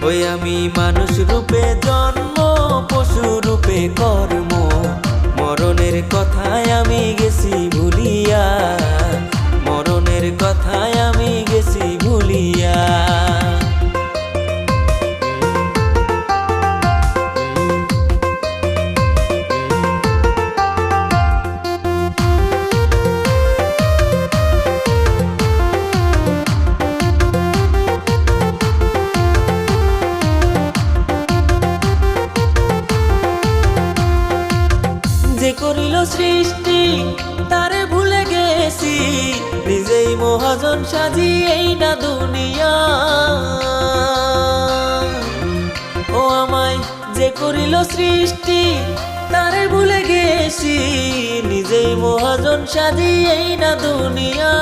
ওই আমি মানুষ রূপে জন্ম, পশু রূপে কর্ম, মরণের কথায় আমি গেছি ভুলিয়া, মরণের কথায় আমি গেছি ভুলিয়া। যে করিল সৃষ্টি তারে ভুলে গেছি, নিজেই মহাজন সাজি এই না দুনিয়া। ও আমায় যে করিল সৃষ্টি তারে ভুলে গেছি, নিজেই মহাজন সাজি এই না দুনিয়া।